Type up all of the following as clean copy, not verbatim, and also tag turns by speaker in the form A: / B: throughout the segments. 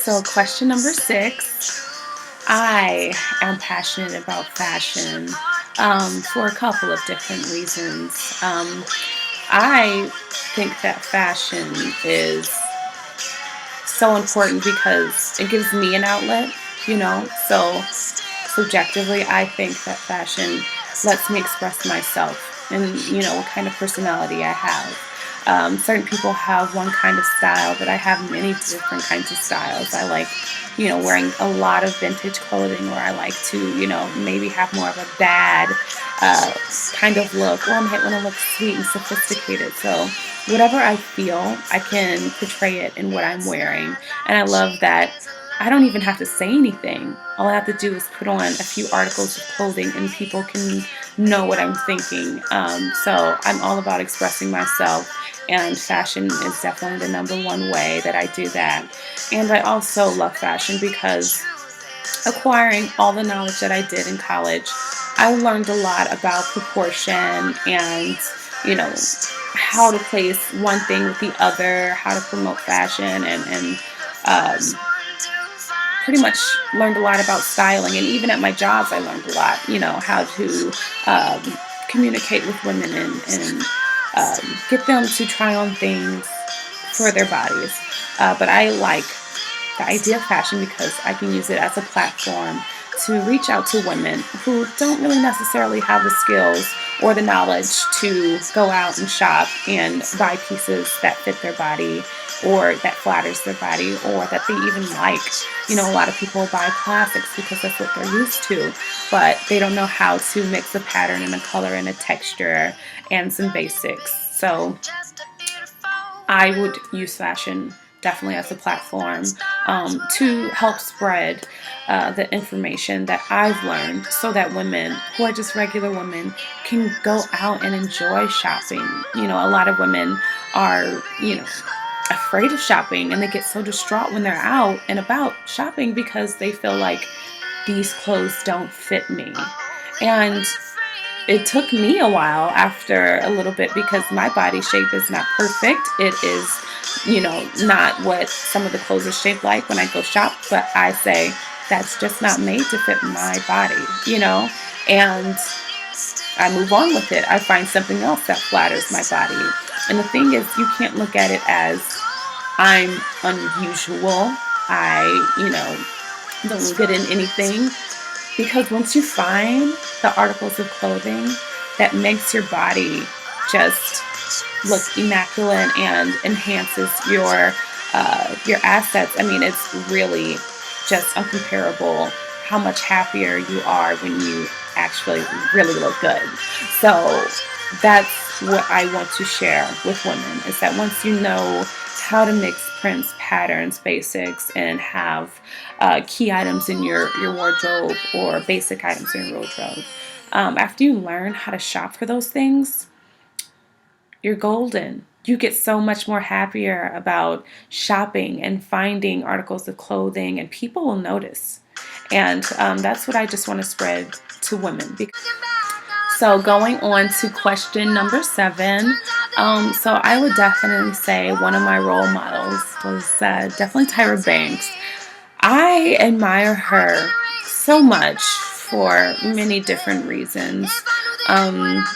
A: So, question number 6. I am passionate about fashion for a couple of different reasons. I think that fashion is so important because it gives me an outlet. So, subjectively, I think that fashion lets me express myself and what kind of personality I have. Certain people have one kind of style, but I have many different kinds of styles. I like wearing a lot of vintage clothing, or I like to maybe have more of a bad uh, kind of look, or I might want to look sweet and sophisticated. So, whatever I feel, I can portray it in what I'm wearing. And I love that I don't even have to say anything. All I have to do is put on a few articles of clothing and people can know what I'm thinking. So I'm all about expressing myself, and fashion is definitely the number one way that I do that. And I also love fashion because acquiring all the knowledge that I did in college, I learned a lot about proportion and, you know, how to place one thing with the other, how to promote fashion, and um, pretty much learned a lot about styling. And even at my jobs, I learned a lot, how to communicate with women and get them to try on things for their bodies. But I like the idea of fashion because I can use it as a platform to reach out to women who don't really necessarily have the skills or the knowledge to go out and shop and buy pieces that fit their body or that flatters their body or that they even like. A lot of people buy classics because that's what they're used to, but they don't know how to mix a pattern and a color and a texture and some basics. So I would use fashion definitely as a platform to help spread the information that I've learned so that women who are just regular women can go out and enjoy shopping. A lot of women are, afraid of shopping, and they get so distraught when they're out and about shopping because they feel like these clothes don't fit me. And it took me a while after a little bit because my body shape is not perfect. It is, not what some of the clothes are shaped like when I go shop, but I say that's just not made to fit my body, and I move on with it. I find something else that flatters my body. And the thing is, you can't look at it as I'm unusual. Don't get in anything. Because once you find the articles of clothing that makes your body just look immaculate and enhances your assets, I mean, it's really just uncomparable how much happier you are when you actually really look good. So that's what I want to share with women, is that once you know how to mix prints, patterns, basics, and have key items in your wardrobe or basic items in your wardrobe, after you learn how to shop for those things, you're golden. You get so much more happier about shopping and finding articles of clothing, and people will notice. And that's what I just want to spread to women. So going on to question number 7. So I would definitely say one of my role models was definitely Tyra Banks. I admire her so much for many different reasons. And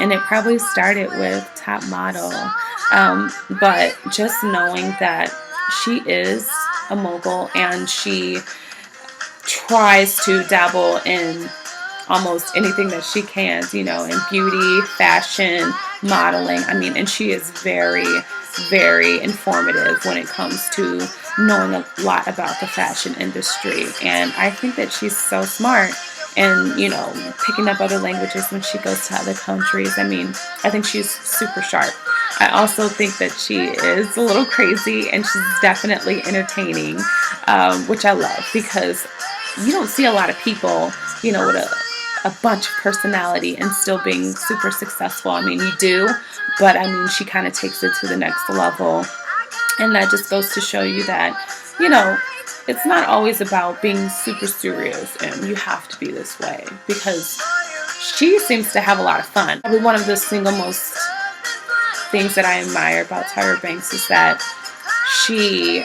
A: it probably started with Top Model. But just knowing that she is a mogul and she tries to dabble in almost anything that she can, in beauty, fashion, modeling. I mean, and she is very, very informative when it comes to knowing a lot about the fashion industry. And I think that she's so smart and, picking up other languages when she goes to other countries. I mean, I think she's super sharp. I also think that she is a little crazy and she's definitely entertaining, which I love because you don't see a lot of people, with a bunch of personality and still being super successful. I mean, you do, but I mean, she kind of takes it to the next level. And that just goes to show you that, it's not always about being super serious and you have to be this way, because she seems to have a lot of fun. Probably one of the single most things that I admire about Tyra Banks is that she,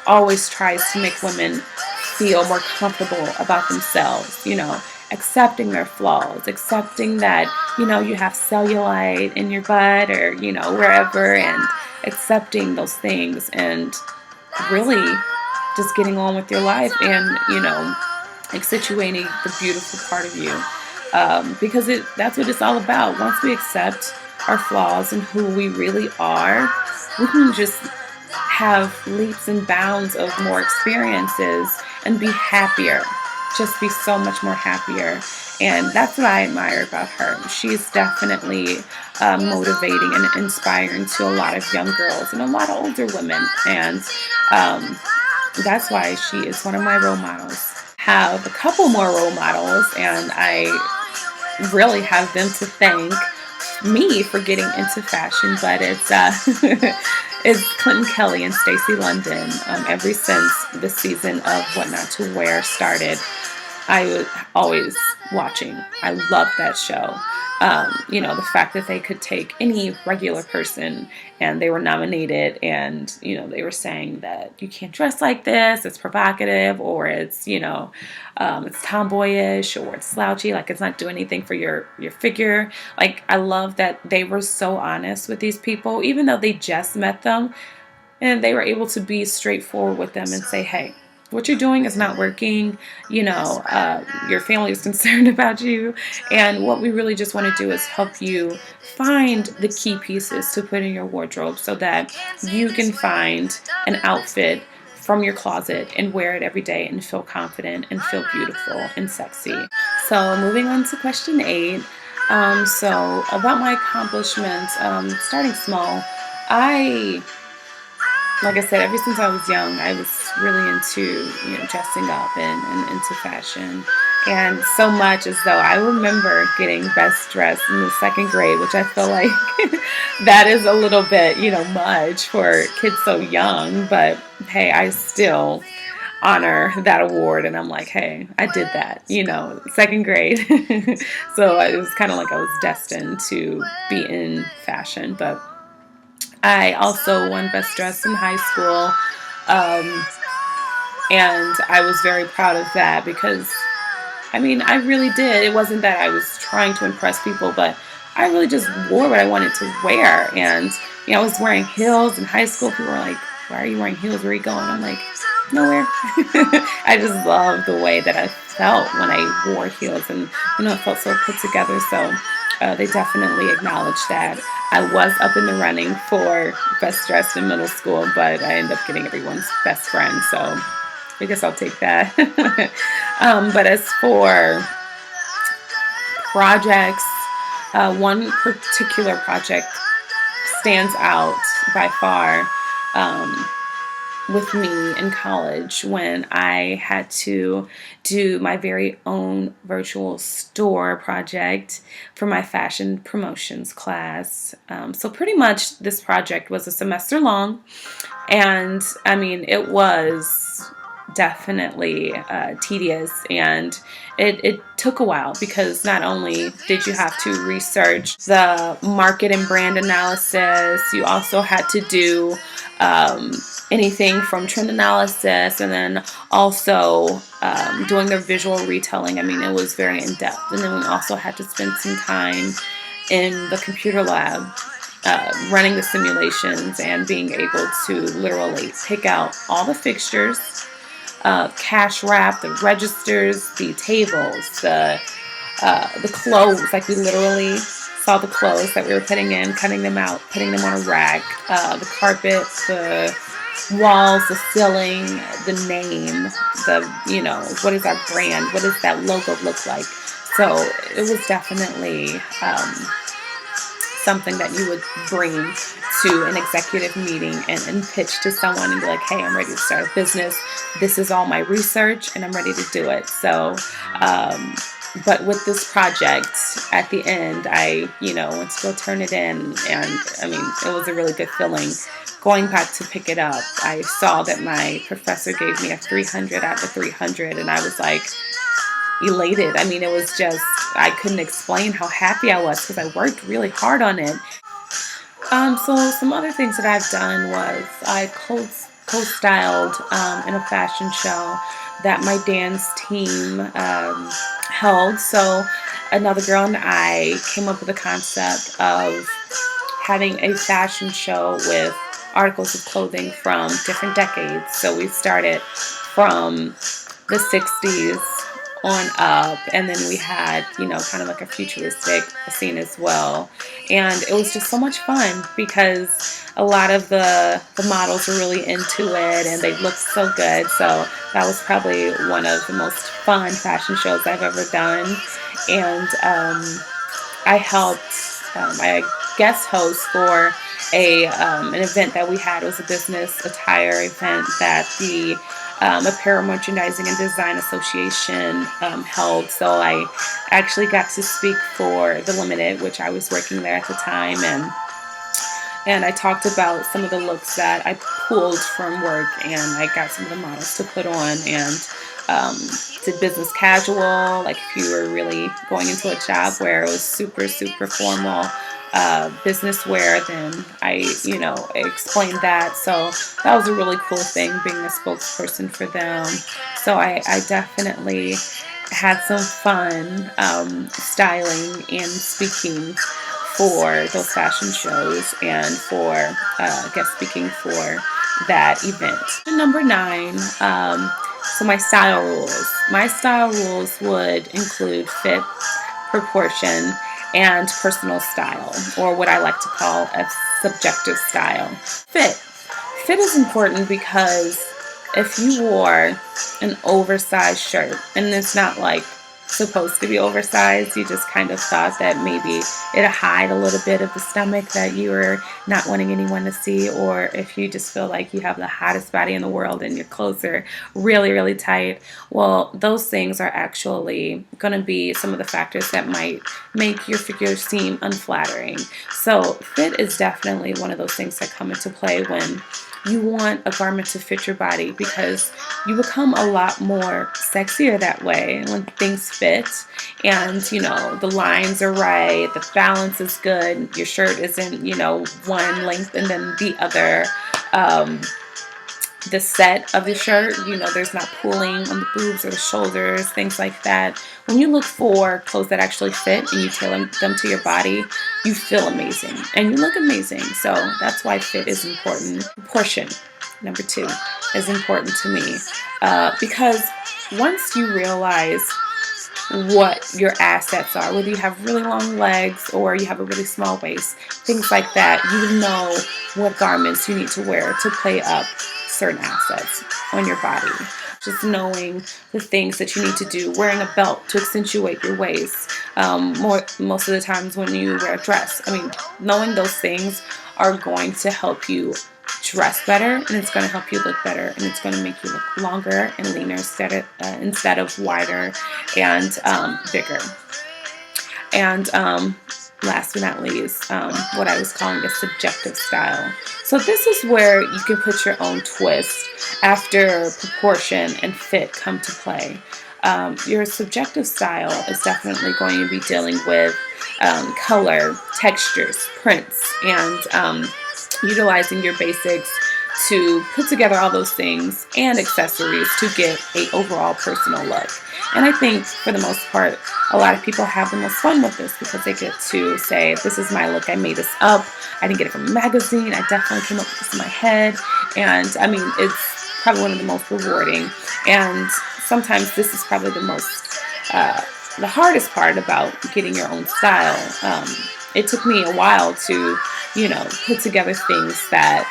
A: always tries to make women feel more comfortable about themselves, accepting their flaws, accepting that, you have cellulite in your butt or, wherever, and accepting those things and really just getting on with your life and, accentuating the beautiful part of you. Because that's what it's all about. Once we accept our flaws and who we really are, we can just have leaps and bounds of more experiences and be happier, just be so much more happier. And that's what I admire about her. She's definitely motivating and inspiring to a lot of young girls and a lot of older women. And that's why she is one of my role models. Have a couple more role models, and I really have them to thank me for getting into fashion, but it's it's Clinton Kelly and Stacey London. Ever since the season of What Not to Wear started, I was always watching. I loved that show. The fact that they could take any regular person and they were nominated, and they were saying that you can't dress like this, it's provocative, or it's tomboyish, or it's slouchy, like it's not doing anything for your figure. Like, I love that they were so honest with these people, even though they just met them, and they were able to be straightforward with them and say, hey, what you're doing is not working. Your family is concerned about you. And what we really just want to do is help you find the key pieces to put in your wardrobe so that you can find an outfit from your closet and wear it every day and feel confident and feel beautiful and sexy. So moving on to question 8. So about my accomplishments, starting small, like I said, ever since I was young, I was really into, dressing up and into fashion. And so much as though I remember getting best dressed in the 2nd grade, which I feel like that is a little bit, much for kids so young. But hey, I still honor that award. And I'm like, hey, I did that, 2nd grade. So it was kind of like I was destined to be in fashion. But I also won Best Dressed in high school, and I was very proud of that because, I really did. It wasn't that I was trying to impress people, but I really just wore what I wanted to wear. And, I was wearing heels in high school. People were like, why are you wearing heels? Where are you going? I'm like, nowhere. I just love the way that I felt when I wore heels, and, it felt so put together. So they definitely acknowledged that. I was up in the running for Best Dressed in middle school, but I ended up getting everyone's best friend, so I guess I'll take that. But as for projects, one particular project stands out by far with me in college when I had to do my very own virtual store project for my fashion promotions class. So pretty much this project was a semester long, and it was definitely tedious, and it took a while because not only did you have to research the market and brand analysis, you also had to do anything from trend analysis, and then also doing the visual retelling. It was very in-depth. And then we also had to spend some time in the computer lab running the simulations and being able to literally pick out all the fixtures, cash wrap, the registers, the tables, the clothes. Like, we literally saw the clothes that we were putting in, cutting them out, putting them on a rack, the carpet, the walls, the ceiling, the name, what is our brand, what does that logo look like. So it was definitely something that you would bring to an executive meeting and pitch to someone and be like, hey, I'm ready to start a business. This is all my research and I'm ready to do it. So but with this project, at the end, I, went to go turn it in, and it was a really good feeling. Going back to pick it up, I saw that my professor gave me a 300 out of 300, and I was like elated. It was just, I couldn't explain how happy I was because I worked really hard on it. So some other things that I've done was I cold co-styled in a fashion show that my dance team held. So another girl and I came up with the concept of having a fashion show with articles of clothing from different decades. So we started from the 60s on up, and then we had, kind of like a futuristic scene as well. And it was just so much fun because a lot of the models were really into it and they looked so good. So that was probably one of the most fun fashion shows I've ever done. And I helped, I guest host for an event that we had. It was a business attire event that the Apparel Merchandising and Design Association held. So I actually got to speak for the Limited, which I was working there at the time, and I talked about some of the looks that I pulled from work, and I got some of the models to put on, and did business casual, like if you were really going into a job where it was super, super formal business wear, then I, explained that. So that was a really cool thing, being a spokesperson for them. So I definitely had some fun styling and speaking for those fashion shows and for guest speaking for that event. Number 9, so my style rules. My style rules would include fit, proportion, and personal style, or what I like to call a subjective style. Fit. Fit is important because if you wore an oversized shirt, and it's not like supposed to be oversized, you just kind of thought that maybe it'll hide a little bit of the stomach that you were not wanting anyone to see, or if you just feel like you have the hottest body in the world and your clothes are really, really tight, well, those things are actually going to be some of the factors that might make your figure seem unflattering. So fit is definitely one of those things that come into play when you want a garment to fit your body, because you become a lot more sexier that way when things fit, and the lines are right, the balance is good, your shirt isn't one length and then the other. The set of the shirt, there's not pulling on the boobs or the shoulders, things like that. When you look for clothes that actually fit and you tailor them to your body, you feel amazing and you look amazing. So that's why fit is important. Proportion, number 2, is important to me because once you realize what your assets are, whether you have really long legs or you have a really small waist, things like that, you know what garments you need to wear to play up certain assets on your body. Just knowing the things that you need to do, wearing a belt to accentuate your waist, most of the times when you wear a dress. Knowing those things are going to help you dress better, and it's going to help you look better, and it's going to make you look longer and leaner instead of wider and bigger. And last but not least, what I was calling a subjective style. So this is where you can put your own twist after proportion and fit come to play. Your subjective style is definitely going to be dealing with color, textures, prints, and utilizing your basics to put together all those things and accessories to get an overall personal look. And I think for the most part, a lot of people have the most fun with this because they get to say, this is my look, I made this up, I didn't get it from a magazine, I definitely came up with this in my head. And it's probably one of the most rewarding. And sometimes this is probably the hardest part about getting your own style. It took me a while to, put together things that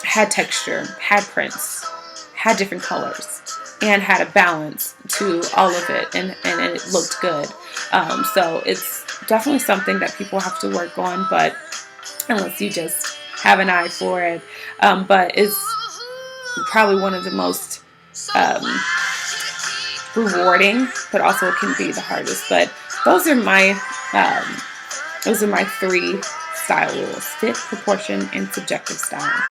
A: had texture, had prints, had different colors, and had a balance to all of it, and it looked good. So it's definitely something that people have to work on, but unless you just have an eye for it. But it's probably one of the most rewarding, but also it can be the hardest. But those are my 3 style rules: fit, proportion, and subjective style.